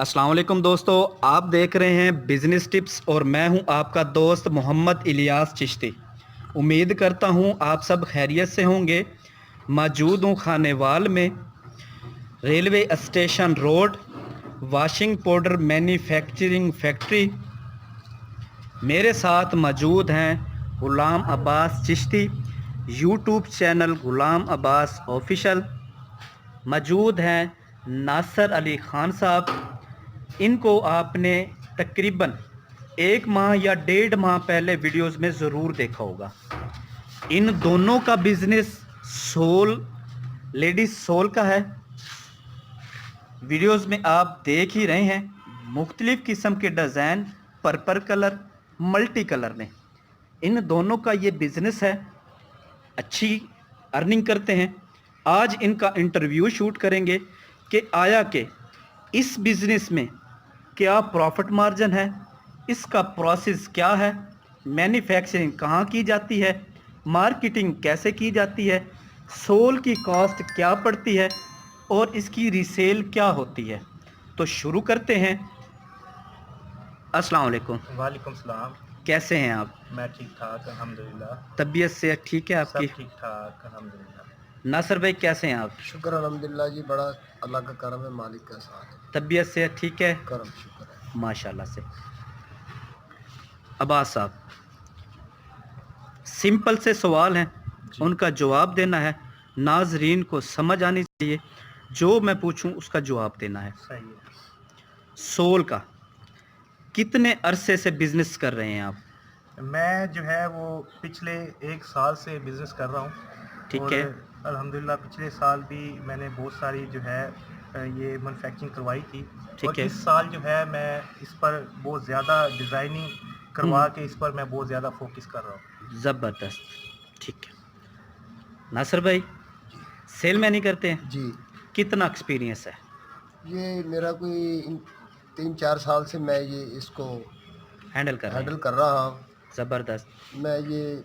अस्सलाम वालेकुम दोस्तों, आप देख रहे हैं बिज़नेस टिप्स और मैं हूं आपका दोस्त मोहम्मद इलियास चिश्ती। उम्मीद करता हूं आप सब खैरियत से होंगे। मौजूद हूं खानेवाल में, railway station road, washing powder manufacturing factory. मेरे साथ मौजूद हैं गुलाम अब्बास चिश्ती, यूट्यूब चैनल गुलाम अब्बास ऑफिशियल। मौजूद हैं नासर अली ख़ान साहब। इनको आपने तकरीबन 1 माह या 1.5 माह पहले वीडियोस में ज़रूर देखा होगा। इन दोनों का बिज़नेस सोल, लेडीज़ सोल का है। वीडियोस में आप देख ही रहे हैं, मुख्तलिफ़ किस्म के design, purple colour, multi colour में। इन दोनों का ये बिज़नेस है, अच्छी अर्निंग करते हैं। आज इनका इंटरव्यू शूट करेंगे कि आया कि इस बिज़नेस में क्या प्रॉफिट मार्जिन है, इसका प्रोसेस क्या है, मैन्युफैक्चरिंग कहाँ की जाती है, मार्केटिंग कैसे की जाती है, सोल की कॉस्ट क्या पड़ती है और इसकी रीसेल क्या होती है। तो शुरू करते हैं। अस्सलाम वालेकुम। वालेकुम सलाम। कैसे हैं आप? मैं ठीक ठाक अल्हम्दुलिल्लाह। तबीयत से ठीक है आपकी? सब ठीक ठाक अल्हम्दुलिल्लाह। नासर भाई कैसे हैं आप? शुक्र अल्हम्दुलिल्लाह जी, बड़ा अल्लाह का करम है, मालिक का साथ है, तबीयत से ठीक है? करम शुक्र है। माशाल्लाह से। अब्बास साहब, सिंपल से सवाल हैं, उनका जवाब देना है। नाजरीन को समझ आनी चाहिए, जो मैं पूछूं उसका जवाब देना है। सही है। सोल का कितने अरसे से बिजनेस कर रहे हैं आप? मैं जो है वो पिछले 1 साल से बिज़नेस कर रहा हूँ। ठीक और है। अल्हम्दुलिल्लाह पिछले साल भी मैंने बहुत सारी जो है ये मैन्युफैक्चरिंग करवाई थी। ठीक और है। इस साल जो है मैं इस पर बहुत ज़्यादा डिज़ाइनिंग करवा के इस पर मैं बहुत ज़्यादा फोकस कर रहा हूँ। ज़बरदस्त। ठीक है। नासर भाई, सेल में नहीं करते हैं? जी, कितना एक्सपीरियंस है? ये मेरा कोई 3-4 साल से मैं ये इसको हैंडल कर रहे हैंडल हैं? कर रहा हूँ। ज़बरदस्त। मैं ये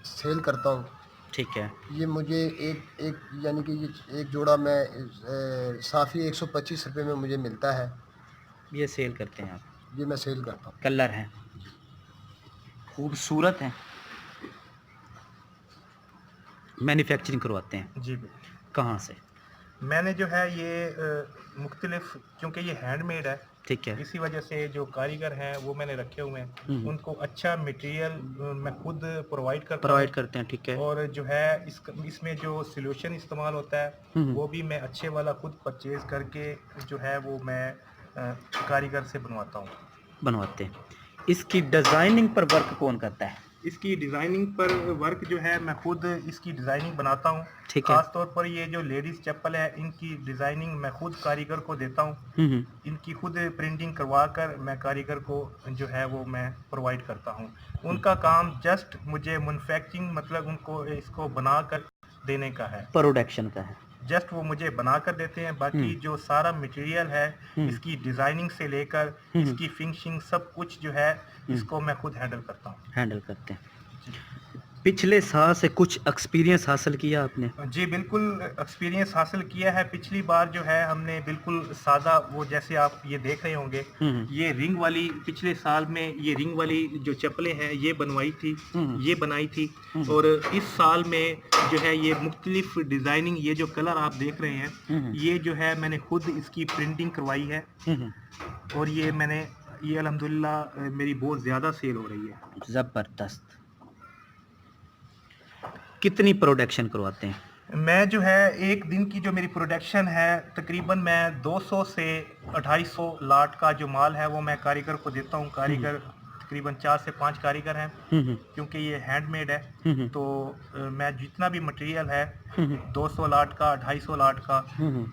सेल करता हूँ। ठीक है। ये मुझे एक यानी कि ये एक जोड़ा मैं साफ़ी 125 रुपये में मुझे मिलता है। ये सेल करते हैं आप? ये मैं सेल करता हूँ। कलर हैं, खूबसूरत हैं। मैन्युफैक्चरिंग करवाते हैं? जी बिल्कुल। कहाँ से? मैंने जो है ये मुख्तलिफ, क्योंकि ये हैंडमेड है, ठीक है। इसी वजह से जो कारीगर हैं वो मैंने रखे हुए हैं। उनको अच्छा मटेरियल मैं खुद प्रोवाइड करते हैं। ठीक है। और जो है इसमें जो सॉल्यूशन इस्तेमाल होता है वो भी मैं अच्छे वाला खुद परचेज़ करके जो है वो मैं कारीगर से बनवाता हूँ। बनवाते हैं। इसकी डिज़ाइनिंग पर वर्क कौन करता है? इसकी डिज़ाइनिंग पर वर्क जो है मैं खुद इसकी डिज़ाइनिंग बनाता हूँ। ठीक है। ख़ास तौर पर ये जो लेडीज़ चप्पल है इनकी डिज़ाइनिंग मैं खुद कारीगर को देता हूँ। इनकी खुद प्रिंटिंग करवा कर मैं कारीगर को जो है वो मैं प्रोवाइड करता हूँ। उनका काम जस्ट मुझे मैन्युफैक्चरिंग मतलब उनको इसको बना कर देने का है, प्रोडक्शन का है। जस्ट वो मुझे बना कर देते हैं। बाकी जो सारा मटेरियल है इसकी डिज़ाइनिंग से लेकर इसकी फिनिशिंग सब कुछ जो है इसको मैं खुद हैंडल करता हूँ। हैंडल करते हैं। पिछले साल से कुछ एक्सपीरियंस हासिल किया आपने? जी बिल्कुल, एक्सपीरियंस हासिल किया है। पिछली बार जो है हमने बिल्कुल सादा, वो जैसे आप ये देख रहे होंगे, ये रिंग वाली, पिछले साल में ये रिंग वाली जो चप्पलें हैं ये बनवाई थी, ये बनाई थी। और इस साल में जो है ये मुख्तलिफ डिज़ाइनिंग, ये जो कलर आप देख रहे हैं ये जो है मैंने खुद इसकी प्रिंटिंग करवाई है। और ये अल्हम्दुलिल्लाह मेरी बहुत ज़्यादा सेल हो रही है। ज़बरदस्त। कितनी प्रोडक्शन करवाते हैं? मैं जो है एक दिन की जो मेरी प्रोडक्शन है तकरीबन मैं 200 से 250 लाट का जो माल है वो मैं कारीगर को देता हूँ। कारीगर तकरीबन 4 से 5 कारीगर हैं, क्योंकि ये हैंडमेड है। तो मैं जितना भी मटेरियल है 200 लाट का, 250 लाट का,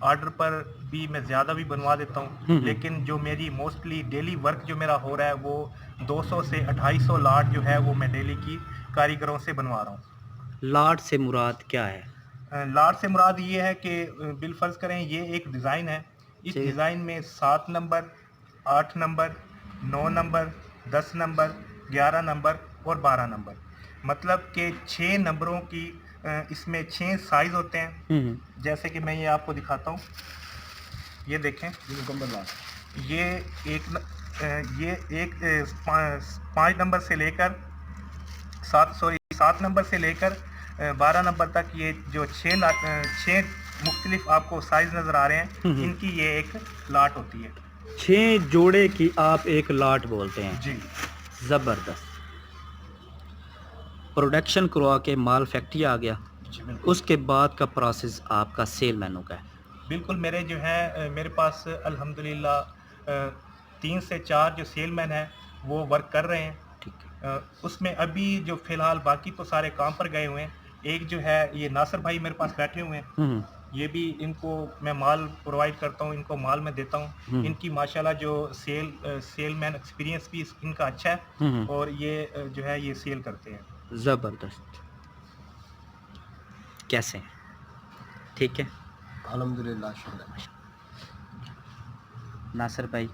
ऑर्डर पर भी मैं ज़्यादा भी बनवा देता हूँ। लेकिन जो मेरी मोस्टली डेली वर्क जो मेरा हो रहा है वो 200 से 250 लाट जो है वो मैं डेली की कारीगरों से बनवा रहा हूँ। लाट से मुराद क्या है? लाट से मुराद ये है कि बिल फर्ज करें ये एक डिज़ाइन है। इस डिज़ाइन में 7 number, 8 number, 9 number, 10 number, 11 number और 12 नंबर, मतलब कि 6 नंबरों की इसमें 6 साइज़ होते हैं। जैसे कि मैं ये आपको दिखाता हूँ, ये देखें, मुकम्मल लाट। ये एक 5 नंबर से लेकर 7 नंबर से लेकर 12 नंबर तक ये जो 6 मुख्तलिफ आपको साइज नज़र आ रहे हैं, इनकी ये एक लाट होती है। 6 जोड़े की आप एक लाट बोलते हैं जी। ज़बरदस्त। प्रोडक्शन करवा के माल फैक्ट्री आ गया, जी बिल्कुल। उसके बाद का प्रोसेस आपका सेल मैनू का है। बिल्कुल, मेरे जो है मेरे पास अल्हम्दुलिल्लाह 3 से 4 जो सेलमैन हैं वो वर्क कर रहे हैं। ठीक है। उसमें अभी जो फ़िलहाल बाकी तो सारे काम पर गए हुए हैं। एक जो है ये नासिर भाई मेरे पास बैठे हुए हैं, ये भी इनको मैं माल प्रोवाइड करता हूँ, इनको माल मैं देता हूँ। इनकी माशाल्लाह जो सेलमैन एक्सपीरियंस भी इनका अच्छा है और ये जो है ये सेल करते हैं। ज़बरदस्त। कैसे हैं? ठीक है अल्हम्दुलिल्लाह शुक्र। नासिर भाई,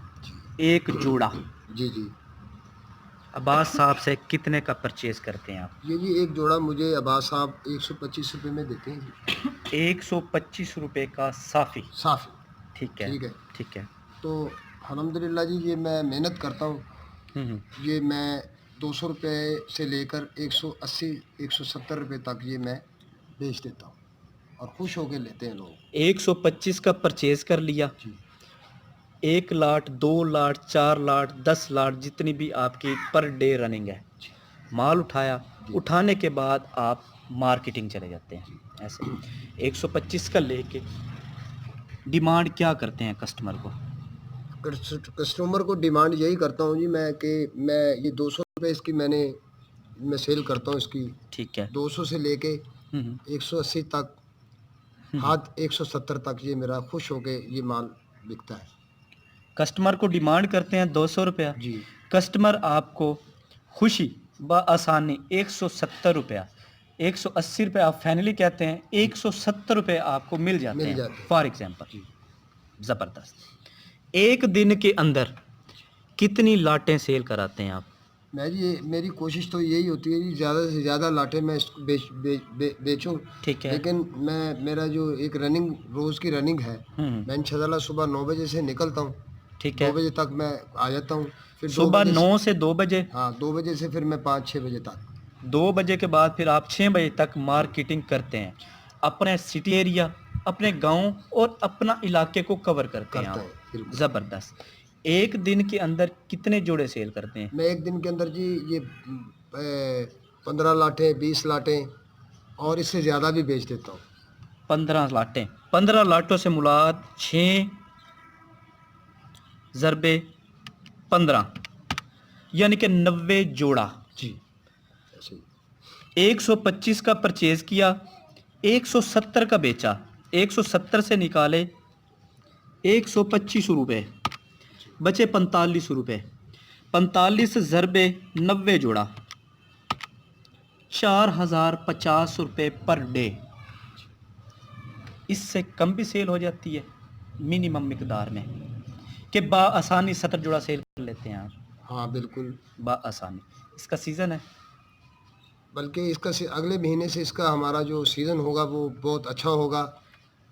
एक जोड़ा जी जी। अब्बास साहब से कितने का परचेज करते हैं आप? ये जी एक जोड़ा मुझे अब्बास साहब 125 रुपये में देते हैं जी। 125 रुपये का साफ़ी। साफ़ी। ठीक है, ठीक है। ठीक है। तो अल्हम्दुलिल्लाह जी ये मैं मेहनत करता हूँ। ये मैं 200 रुपये से लेकर 180 170 रुपये तक ये मैं बेच देता हूँ और खुश होकर लेते हैं लोग। 125 का परचेज कर लिया, जी 1 लाट, 2 लाट, 4 लाट, 10 लाट, जितनी भी आपकी पर डे रनिंग है, माल उठाया, उठाने के बाद आप मार्केटिंग चले जाते हैं। ऐसे 125 का लेके डिमांड क्या करते हैं कस्टमर को? कस्टमर को डिमांड यही करता हूँ जी मैं कि मैं ये 200 रुपये इसकी मैं सेल करता हूँ इसकी। ठीक है। 200 से लेके 180 तक, हाथ 170 तक ये मेरा खुश होके ये माल बिकता है। कस्टमर को डिमांड करते हैं 200 रुपया, जी कस्टमर आपको खुशी ब आसानी 170 रुपया, 180 रुपये आप फाइनली कहते हैं, 170 रुपये आपको मिल जाते मिल हैं जाते हैं। For example. ज़बरदस्त। एक दिन के अंदर कितनी लाटें सेल कराते हैं आप? मैं जी मेरी कोशिश तो यही होती है जी ज़्यादा से ज़्यादा लाटें मैं इसको बेचूं। ठीक है। लेकिन मेरा जो एक रनिंग रोज़ की रनिंग है, मैं इंशाल्लाह सुबह 9 बजे से निकलता हूँ। ठीक 2 है। बजे तक मैं आ जाता हूँ। फिर 2 सुबह बजे 9 से 2 बजे, हाँ 2 बजे से फिर मैं 5-6 बजे तक 2 बजे के बाद फिर आप 6 बजे तक मार्केटिंग करते हैं, अपने सिटी एरिया, अपने गांव और अपना इलाके को कवर करते हैं करता आप। है बिल्कुल। ज़बरदस्त। एक दिन के अंदर कितने जोड़े सेल करते हैं? मैं एक दिन के अंदर जी ये 15 लाटें 20 लाटें और इससे ज़्यादा भी बेच देता हूँ। 15 लाटें। 15 लाटों से मुराद 6 ज़रबे 15 यानी कि 90 जोड़ा। जी ऐसे ही। 125 का परचेज किया, 170 का बेचा, 170 से निकाले 125 रुपये, बचे 45 रुपये। 45 ज़रबे 90 जोड़ा, 4050 रुपये पर डे। इससे कम भी सेल हो जाती है मिनिमम मिकदार में कि आसानी 70 जोड़ा सेल कर लेते हैं आप। हाँ बिल्कुल। आसानी। इसका सीज़न है, बल्कि इसका अगले महीने से इसका हमारा जो सीज़न होगा वो बहुत अच्छा होगा।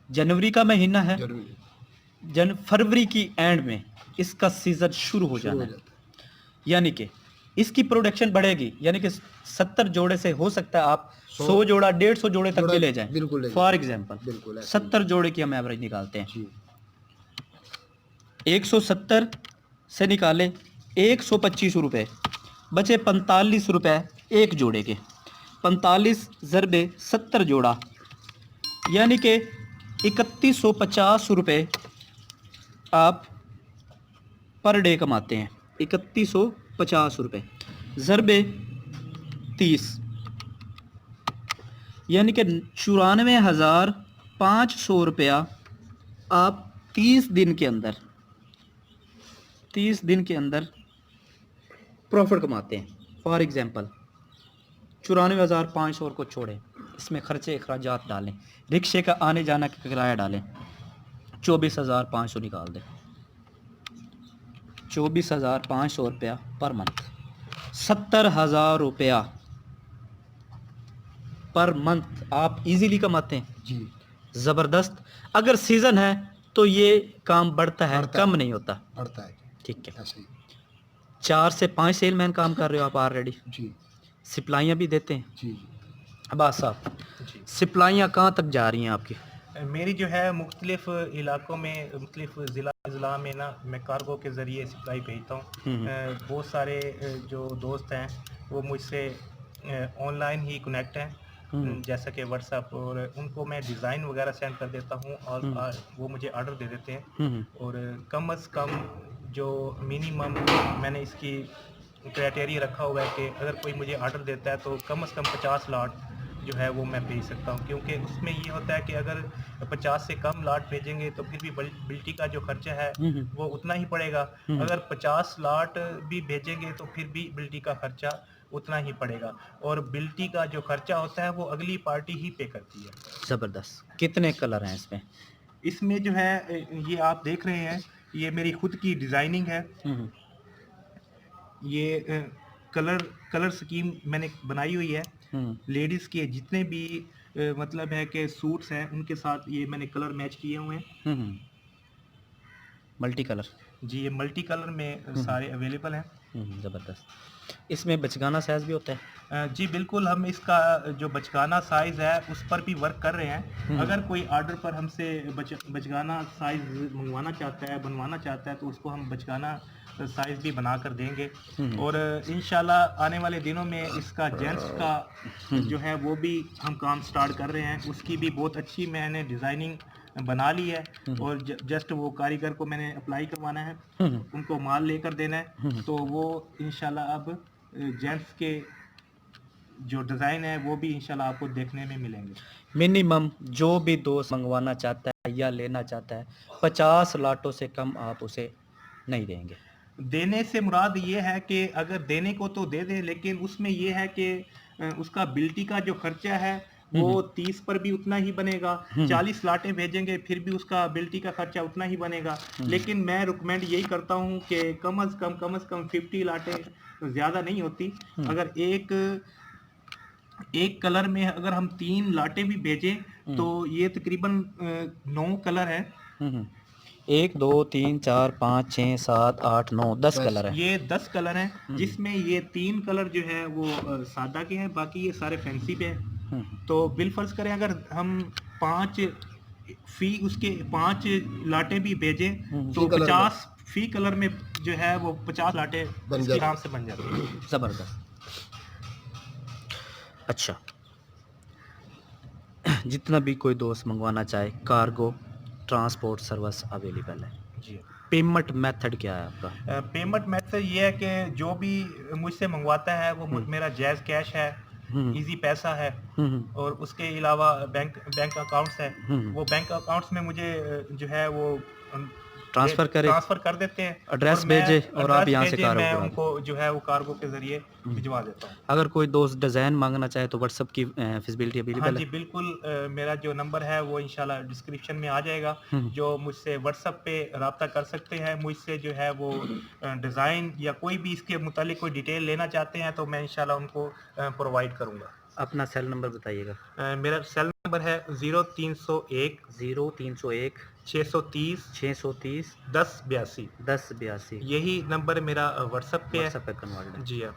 जनवरी का महीना है, जरूर फरवरी की एंड में इसका सीज़न शुरू हो जाना है। यानी कि इसकी प्रोडक्शन बढ़ेगी, यानी कि 70 जोड़े से हो सकता है आप 100 जोड़ा 150 जोड़े तक भी ले जाएं। बिल्कुल फॉर एग्जांपल बिल्कुल 70 जोड़े की हम एवरेज निकालते हैं। जी 170 से निकाले 125 रुपये, बचे 45 रुपये एक जोड़े के। 45 ज़रबे 70 जोड़ा यानी कि 3150 रुपये आप पर डे कमाते हैं। 3150 रुपये ज़रबे 30 यानी कि 94,500 रुपया आप 30 दिन के अंदर प्रॉफिट कमाते हैं। फॉर एग्जांपल 94,500 को छोड़ें, इसमें खर्चे अखराजात डालें, रिक्शे का आने जाना का किराया डालें, 24,500 निकाल दें। 24,500 रुपया पर मंथ, 70,000 रुपया पर मंथ आप इजीली कमाते हैं। जी ज़बरदस्त। अगर सीज़न है तो ये काम बढ़ता है, बढ़ता है। कम नहीं होता। बढ़ता है ठीक है, ऐसे ही। 4 से 5 सेलमैन काम कर रहे हो आप ऑलरेडी, जी सप्लाइयाँ भी देते हैं। जी जी। अब्बास साहब, जी। सप्लाइयाँ कहाँ तक जा रही हैं आपकी? मेरी जो है मुख्तलिफ इलाकों में, मुख्तलिफ ज़िला में ना, मैं कार्गो के ज़रिए सप्लाई भेजता हूँ। बहुत सारे जो दोस्त हैं वो मुझसे ऑनलाइन ही कनेक्ट हैं, जैसा कि व्हाट्सएप, और उनको मैं डिज़ाइन वगैरह सेंड कर देता हूँ और वो मुझे ऑर्डर दे देते हैं। और कम अज़ कम जो मिनिमम मैंने इसकी क्राइटेरिया रखा हुआ है कि अगर कोई मुझे ऑर्डर देता है तो कम से कम 50 लाट जो है वो मैं भेज सकता हूँ, क्योंकि उसमें ये होता है कि अगर 50 से कम लाट भेजेंगे तो फिर भी बिल्टी का जो खर्चा है वो उतना ही पड़ेगा। अगर 50 लाट भी भेजेंगे तो फिर भी बिल्टी का खर्चा उतना ही पड़ेगा, और बिल्टी का जो खर्चा होता है वो अगली पार्टी ही पे करती है। ज़बरदस्त। कितने कलर हैं इसमें? इसमें जो है ये आप देख रहे हैं, ये मेरी खुद की डिज़ाइनिंग है। ये कलर कलर स्कीम मैंने बनाई हुई है। लेडीज़ के जितने भी मतलब है कि सूट्स हैं उनके साथ ये मैंने कलर मैच किए हुए हैं। Multi colour. जी, ये मल्टी कलर में सारे अवेलेबल हैं। ज़बरदस्त। इसमें बचगाना साइज़ भी होता है? जी बिल्कुल, हम इसका जो बचगाना साइज़ है उस पर भी वर्क कर रहे हैं। अगर कोई ऑर्डर पर हमसे बचगाना साइज़ मंगवाना चाहता है, बनवाना चाहता है, तो उसको हम बचगाना साइज़ भी बना कर देंगे। और इंशाल्लाह आने वाले दिनों में इसका जेंट्स का जो है वो भी हम काम स्टार्ट कर रहे हैं। उसकी भी बहुत अच्छी मैंने डिज़ाइनिंग बना ली है, और जस्ट वो कारीगर को मैंने अप्लाई करवाना है, उनको माल लेकर देना है, तो वो इंशाल्लाह अब जेंट्स के जो डिज़ाइन है वो भी इंशाल्लाह आपको देखने में मिलेंगे। मिनिमम जो भी दोस्त मंगवाना चाहता है या लेना चाहता है, 50 लाटों से कम आप उसे नहीं देंगे? देने से मुराद ये है कि अगर देने को तो दे दें, लेकिन उसमें ये है कि उसका बिल्टी का जो खर्चा है वो 30 पर भी उतना ही बनेगा। 40 लाटें भेजेंगे फिर भी उसका बिल्टी का खर्चा उतना ही बनेगा। लेकिन मैं रिकमेंड यही करता हूँ कि कम से कम 50 लाटें ज़्यादा नहीं होती। अगर एक कलर में अगर हम 3 लाटें भी भेजें तो ये तकरीबन 9 कलर हैं। 1 2 3 4 5 6 7 8 9 10 कलर है। ये 10 कलर हैं, जिसमें ये 3 कलर जो है वो सादा के हैं, बाकी ये सारे फैंसी पे हैं। तो बिल फर्ज करें अगर हम 5 उसके 5 लाटें भी भेजें तो 50 फी कलर में जो है वो 50 लाटें इसके आराम से बन जाती हैं। ज़बरदस्त। अच्छा, जितना भी कोई दोस्त मंगवाना चाहे, कार्गो ट्रांसपोर्ट सर्विस अवेलेबल है। जी, पेमेंट मेथड क्या है आपका? पेमेंट मेथड ये है कि जो भी मुझसे मंगवाता है वो मेरा जायज़ कैश है, इजी पैसा है, और उसके अलावा बैंक अकाउंट्स है। वो बैंक अकाउंट्स में मुझे जो है वो ट्रांसफ़र कर देते हैं। एड्रेस भेजे और आप यहाँ से कार्गो मैं करा दें। उनको जो है वो कार्गो के ज़रिए भिजवा देता हूँ। अगर कोई दोस्त डिज़ाइन मांगना चाहे तो व्हाट्सएप की फैसिलिटी हाँ अवेलेबल जी है? बिल्कुल, मेरा जो नंबर है वो इंशाल्लाह डिस्क्रिप्शन में आ जाएगा। जो मुझसे व्हाट्सएप पे रब्ता कर सकते हैं, मुझसे जो है वो डिज़ाइन या कोई भी इसके मुतालिक कोई डिटेल लेना चाहते हैं तो मैं इंशाल्लाह उनको प्रोवाइड करूँगा। अपना सेल नंबर बताइएगा। मेरा सेल नंबर है 0301 0301 630 630 1082। 1082 यही नंबर मेरा व्हाट्सएप पे है। व्हाट्सएप पे कन्वर्ट है। जी हाँ,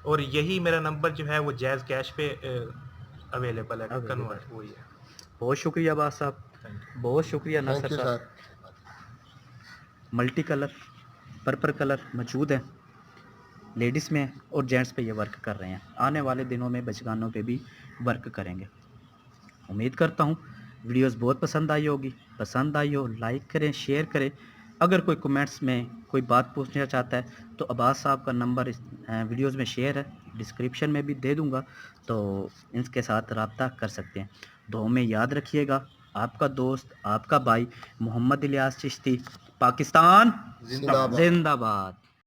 और यही मेरा नंबर जो है वो जायज़ कैश पे अवेलेबल है, कन्वर्ट वही है। बहुत शुक्रिया अब्बास साहब, बहुत शुक्रिया थैंक नासिर यू साहब। Sir. Multi colour, purple colour मौजूद है, लेडीज़ में और जेंट्स पे ये वर्क कर रहे हैं। आने वाले दिनों में बचगानों पे भी वर्क करेंगे। उम्मीद करता हूँ वीडियोस बहुत पसंद आई होगी। पसंद आई हो लाइक करें, शेयर करें। अगर कोई कमेंट्स में कोई बात पूछना चाहता है तो अब्बास साहब का नंबर इस वीडियोस में शेयर है, डिस्क्रिप्शन में भी दे दूँगा, तो इनके साथ रब्ता कर सकते हैं। दुआ में याद रखिएगा, आपका दोस्त, आपका भाई मोहम्मद इलियास चिश्ती, पाकिस्तान जिंदाबाद। जिंदाबाद।